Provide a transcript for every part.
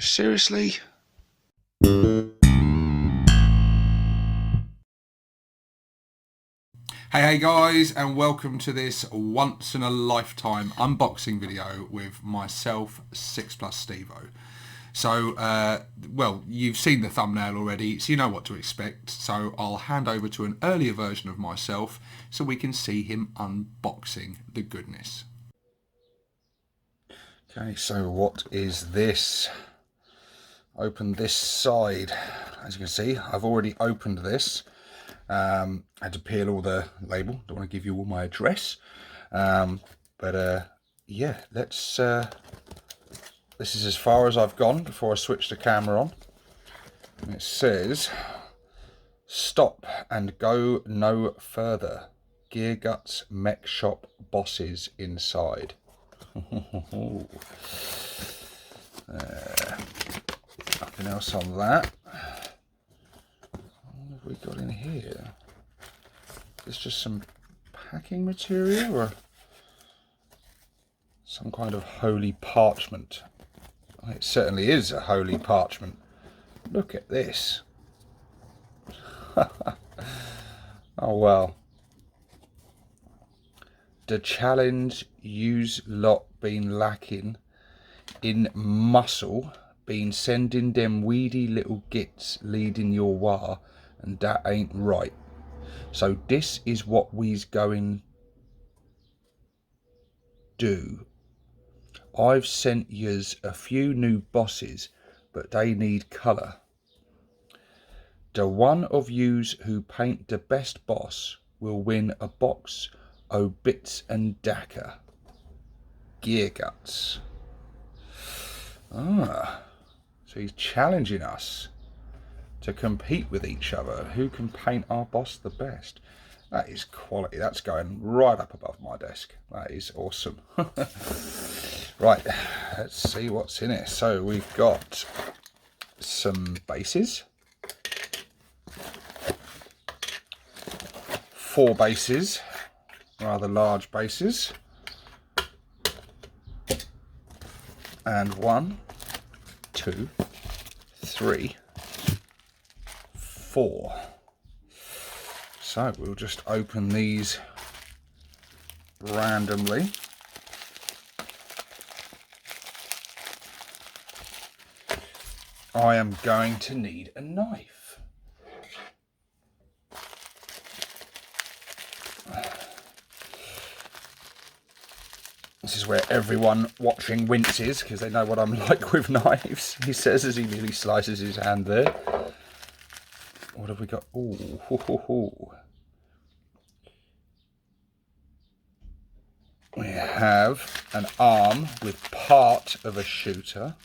Seriously? Hey guys, and welcome to this once in a lifetime unboxing video with myself, 6+ Stevo. So, well, you've seen the thumbnail already, so you know what to expect. So I'll hand over to an earlier version of myself so we can see him unboxing the goodness. Okay, so what is this? Open this side. As you can see, I've already opened this. I had to peel all the label. Don't want to give you all my address. Yeah, let's... this is as far as I've gone before I switch the camera on. And it says, "Stop and go no further. Geargutz Mech Shop Bosses inside." Nothing else on that. What have we got in here? Is just some packing material or some kind of holy parchment? It certainly is a holy parchment. Look at this. Oh well. The challenge yous lot been lacking in muscle, been sending them weedy little gits leading your war, and that ain't right. So this is what we's going do. I've sent yous a few new bosses, but they need colour. The one of yous who paint the best boss will win a box o' bits and dacca. Geargutz. Ah, so he's challenging us to compete with each other. Who can paint our boss the best? That is quality. That's going right up above my desk. That is awesome. Right, let's see what's in it. So we've got some bases. 4 bases, rather large bases. And 1, 2, 3, 4. So we'll just open these randomly. I am going to need a knife. This is where everyone watching winces because they know what I'm like with knives, he says as he nearly slices his hand there. What have we got? Ooh, ho, ho, ho. We have an arm with part of a shooter.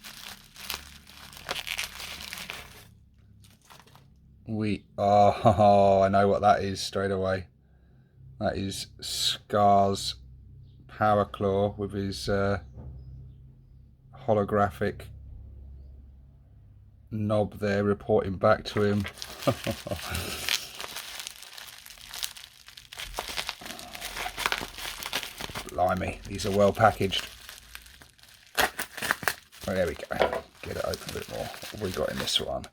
Oh, I know what that is straight away. That is Scar's power claw with his holographic knob there reporting back to him. Blimey, these are well packaged. Oh, there we go. Get it open a bit more. What have we got in this one?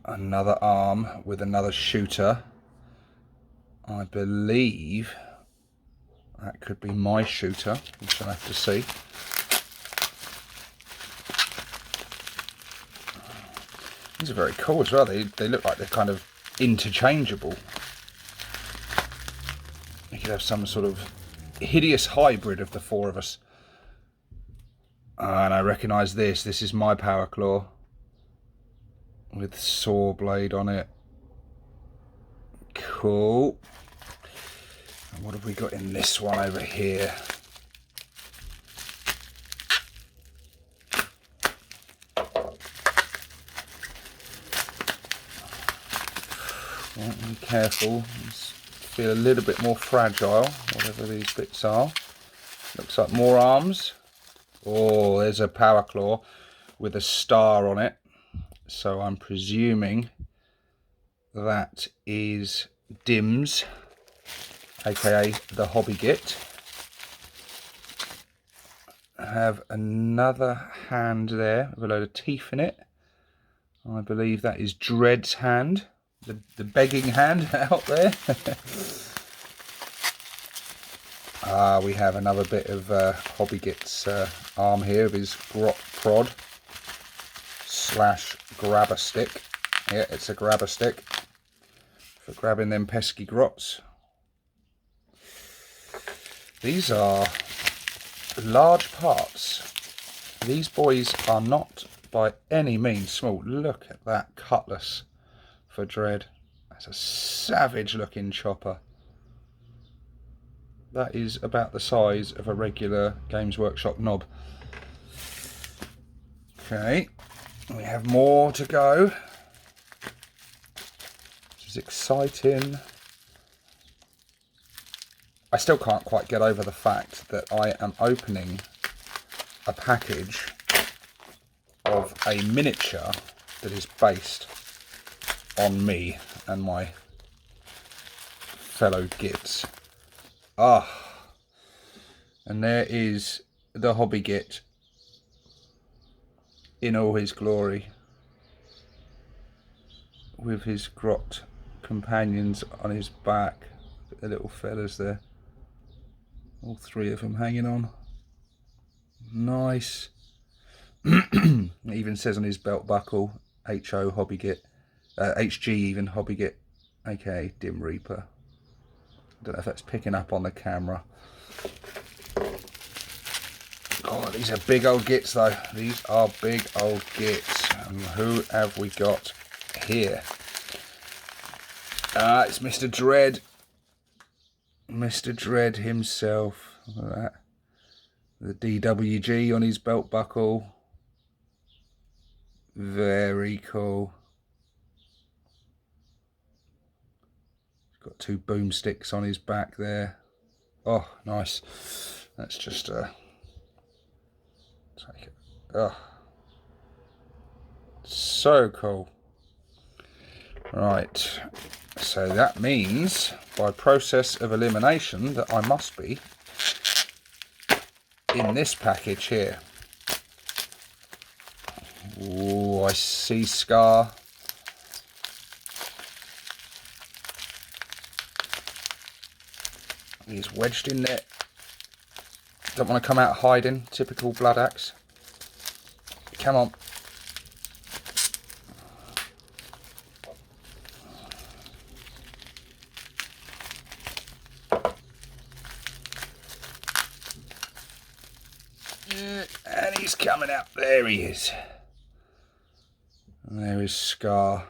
Another arm with another shooter. I believe that could be my shooter. We shall have to see. These are very cool as well. They look like they're kind of interchangeable. You could have some sort of hideous hybrid of the 4 of us. And I recognise this. This is my power claw with saw blade on it. Cool. And what have we got in this one over here? Right, be careful. Just feel a little bit more fragile, whatever these bits are. Looks like more arms. Oh, there's a power claw with a star on it. So I'm presuming that is Dims, aka the Hobby Git. have another hand there with a load of teeth in it. I believe that is Dread's hand, the begging hand out there. We have another bit of Hobbygit's arm here with his grot prod / grabber stick. Yeah, it's a grabber stick for grabbing them pesky grots. These are large parts. These boys are not by any means small. Look at that cutlass for Dread. That's a savage looking chopper. That is about the size of a regular Games Workshop knob. Okay, we have more to go, which is exciting. I still can't quite get over the fact that I am opening a package of a miniature that is based on me and my fellow Gits. And there is the Hobbygit in all his glory, with his grot companions on his back. The little fellas there, all three of them hanging on. Nice. It even says on his belt buckle, HO Hobbygit, HG even Hobbygit, aka Dim Reaper. I don't know if that's picking up on the camera. Oh, these are big old Gits though. These are big old Gits. And who have we got here? It's Mr. Dread. Mr. Dread himself. Look at that. The DWG on his belt buckle. Very cool. Got two boomsticks on his back there. Oh, nice. That's just take it. Oh, so cool. Right. So that means, by process of elimination, that I must be in this package here. Oh, I see Scar. He's wedged in there. Don't want to come out hiding. Typical Blood Axe. Come on. And he's coming out. There he is. And there is Scar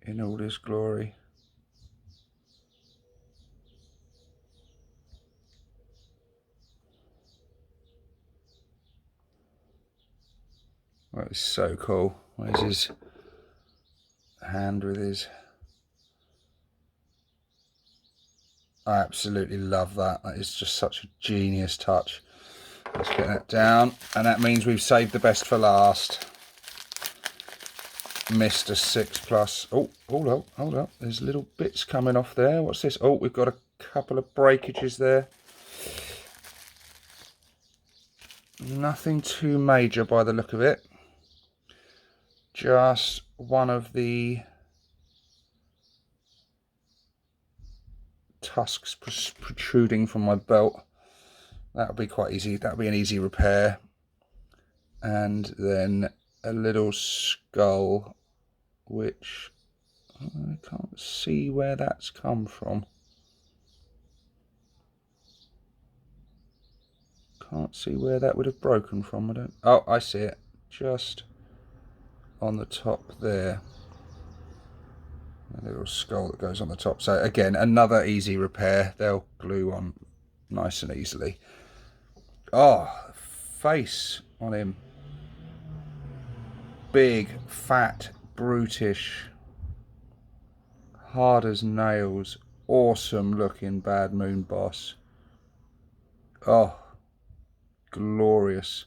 in all his glory. That is so cool. Where's his hand with his... I absolutely love that. That is just such a genius touch. Let's get that down. And that means we've saved the best for last. Mr. 6+. Oh, hold up. There's little bits coming off there. What's this? Oh, we've got a couple of breakages there. Nothing too major by the look of it. Just one of the tusks protruding from my belt. That'll be quite easy. That'll be an easy repair. And then a little skull, which I can't see where that's come from. Can't see where that would have broken from. I don't. Oh, I see it. Just on the top there. A little skull that goes on the top. So again, another easy repair. They'll glue on nice and easily. Oh, face on him. Big, fat, brutish, hard as nails, awesome looking Bad Moon boss. Oh, glorious.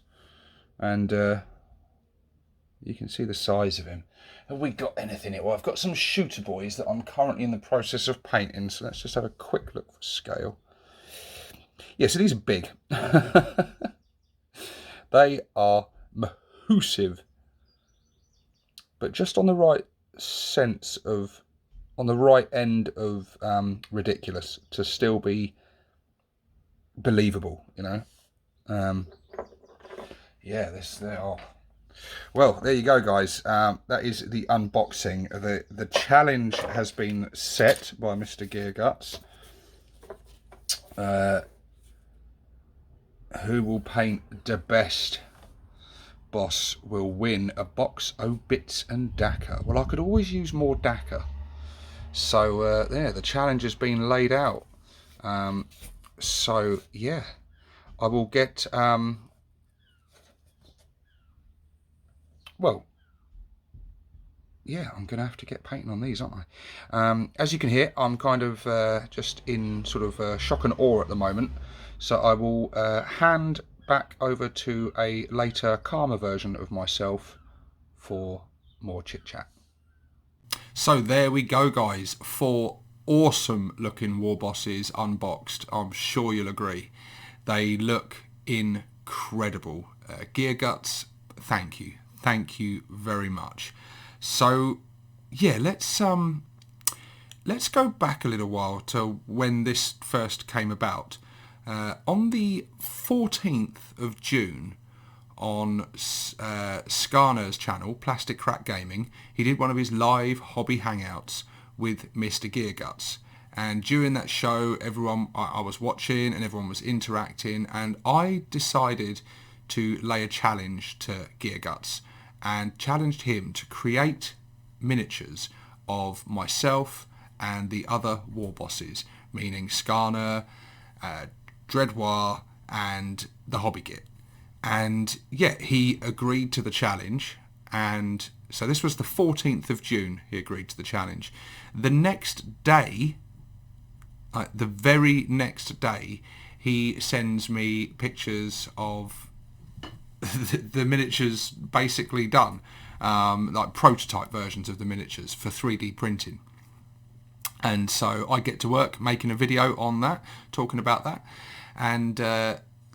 And you can see the size of him. Have we got anything here? Well, I've got some shooter boys that I'm currently in the process of painting, so let's just have a quick look for scale. Yeah, so these are big. They are massive, but just on the right sense of, on the right end of ridiculous to still be believable, you know. Yeah, they are. Well, there you go, guys. That is the unboxing. The challenge has been set by Mr. Geargutz. Who will paint the best boss will win a box of bits and Dakar. Well, I could always use more Dakar. So yeah, the challenge has been laid out. So yeah, I will get well, yeah, I'm gonna have to get painting on these, aren't I? As you can hear, I'm kind of just in sort of shock and awe at the moment. So I will hand back over to a later, calmer version of myself for more chit chat. So there we go, guys. 4 awesome looking war bosses unboxed. I'm sure you'll agree. They look incredible. Geargutz, thank you. Thank you very much. So yeah, let's go back a little while to when this first came about. On the 14th of June, on Skarner's channel, Plastic Crack Gaming, he did one of his live hobby hangouts with Mr. Geargutz. And during that show, everyone I was watching and everyone was interacting, and I decided to lay a challenge to Geargutz and challenged him to create miniatures of myself and the other war bosses, meaning Skarner, Dreadwar, and the Hobby Git. And yeah, he agreed to the challenge. And so this was the 14th of June, he agreed to the challenge. The next day, the very next day, he sends me pictures of the miniatures basically done, like prototype versions of the miniatures for 3D printing. And so I get to work making a video on that, talking about that. And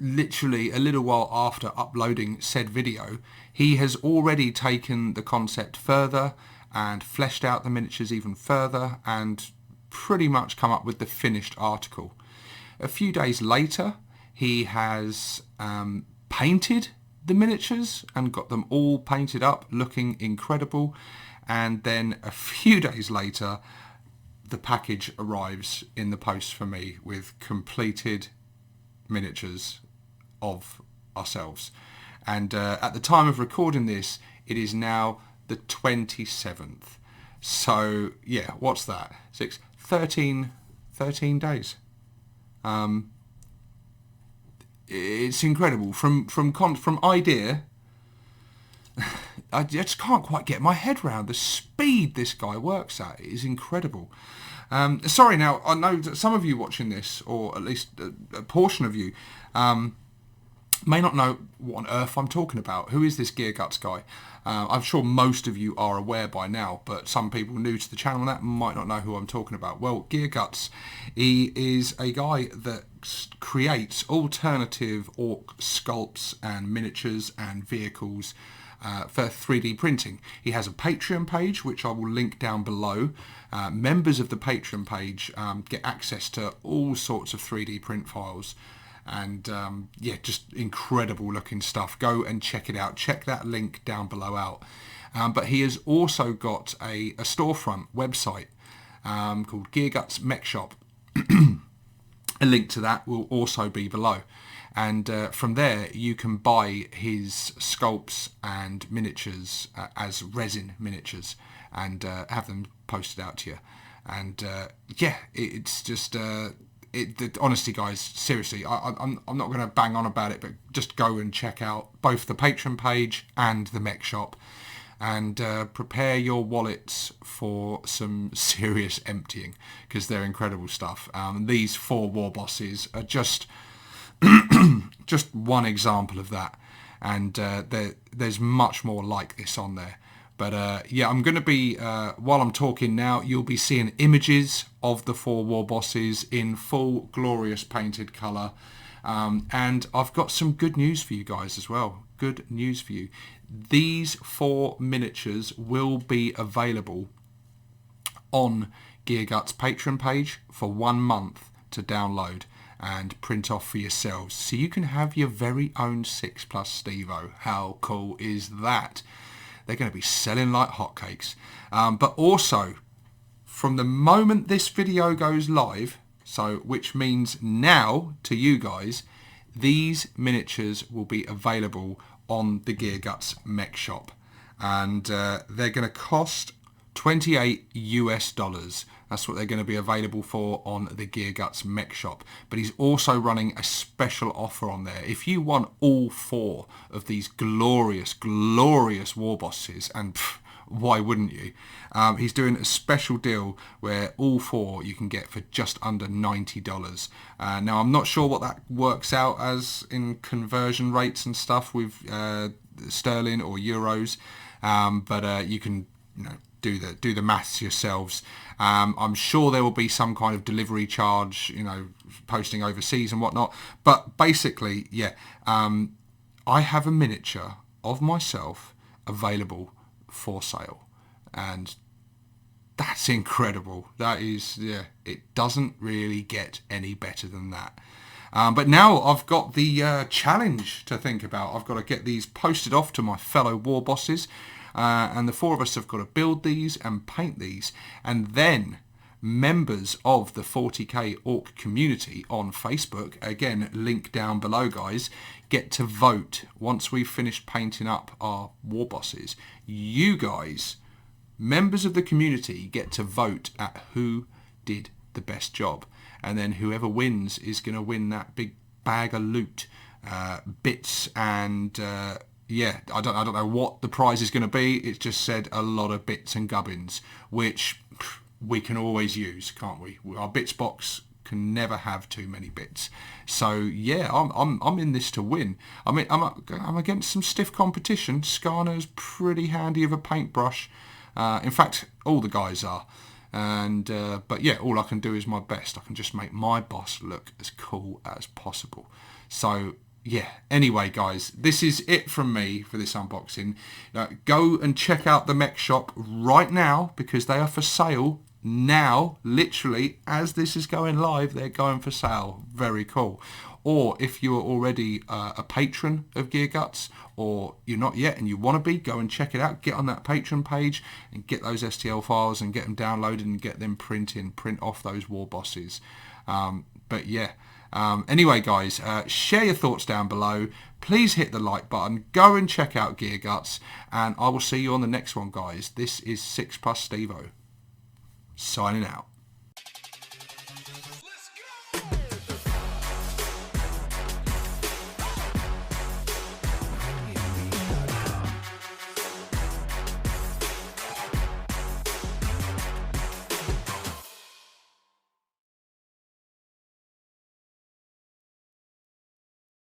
literally a little while after uploading said video, he has already taken the concept further and fleshed out the miniatures even further and pretty much come up with the finished article. A few days later, he has painted the miniatures and got them all painted up, looking incredible. And then a few days later, the package arrives in the post for me with completed miniatures of ourselves. And at the time of recording this, it is now the 27th. So yeah, what's that? 13 days. It's incredible. From idea, I just can't quite get my head around the speed this guy works at. It is incredible. Sorry, now I know that some of you watching this, or at least a portion of you, may not know what on earth I'm talking about. Who is this Geargutz guy? I'm sure most of you are aware by now, but some people new to the channel that might not know who I'm talking about. Well, Geargutz, he is a guy that creates alternative orc sculpts and miniatures and vehicles for 3D printing. He has a Patreon page, which I will link down below. Members of the Patreon page get access to all sorts of 3D print files. And yeah, just incredible looking stuff. Go and check it out. Check that link down below out. But he has also got a storefront website called Geargutz Mech Shop. A link to that will also be below. And from there you can buy his sculpts and miniatures as resin miniatures and have them posted out to you. And yeah, it's just... honestly, guys, seriously, I'm not going to bang on about it, but just go and check out both the Patreon page and the Mech Shop, and prepare your wallets for some serious emptying, because they're incredible stuff. These 4 war bosses are just just one example of that, and there's much more like this on there. But yeah, I'm going to be, while I'm talking now, you'll be seeing images of the 4 war bosses in full glorious painted colour. And I've got some good news for you guys as well. Good news for you. These 4 miniatures will be available on Geargutz Patreon page for 1 month to download and print off for yourselves, so you can have your very own 6+ Stevo. How cool is that? They're going to be selling like hotcakes. But also, from the moment this video goes live, so which means now to you guys, these miniatures will be available on the Geargutz mech shop, and they're going to cost $28 US. That's what they're going to be available for on the Geargutz mech shop. But he's also running a special offer on there. If you want all 4 of these glorious, glorious war bosses, and why wouldn't you? He's doing a special deal where all 4 you can get for just under $90. Now, I'm not sure what that works out as in conversion rates and stuff with sterling or euros, but you can, do the maths yourselves. I'm sure there will be some kind of delivery charge, posting overseas and whatnot. But basically, yeah, I have a miniature of myself available for sale, and that's incredible. That is, yeah, it doesn't really get any better than that. But now I've got the challenge to think about. I've got to get these posted off to my fellow war bosses. And the 4 of us have got to build these and paint these, and then members of the 40k Ork community on Facebook, again link down below guys, get to vote once we've finished painting up our war bosses. You guys, members of the community, get to vote at who did the best job, and then whoever wins is going to win that big bag of loot, bits, and yeah, I don't know what the prize is going to be. It's just said a lot of bits and gubbins, which we can always use, can't we? Our bits box can never have too many bits. So yeah, I'm in this to win. I mean, I'm against some stiff competition. Skarner's pretty handy with a paintbrush. In fact, all the guys are. And but yeah, all I can do is my best. I can just make my boss look as cool as possible. So yeah, anyway guys, this is it from me for this unboxing. Go and check out the mech shop right now, because they are for sale now. Literally, as this is going live, they're going for sale. Very cool. Or if you're already a patron of Geargutz, or you're not yet and you want to be, go and check it out. Get on that Patreon page and get those STL files and get them downloaded and get them print off those war bosses. But yeah, anyway guys, share your thoughts down below. Please hit the like button. Go and check out Geargutz, and I will see you on the next one guys. This is 6+ Stevo signing out.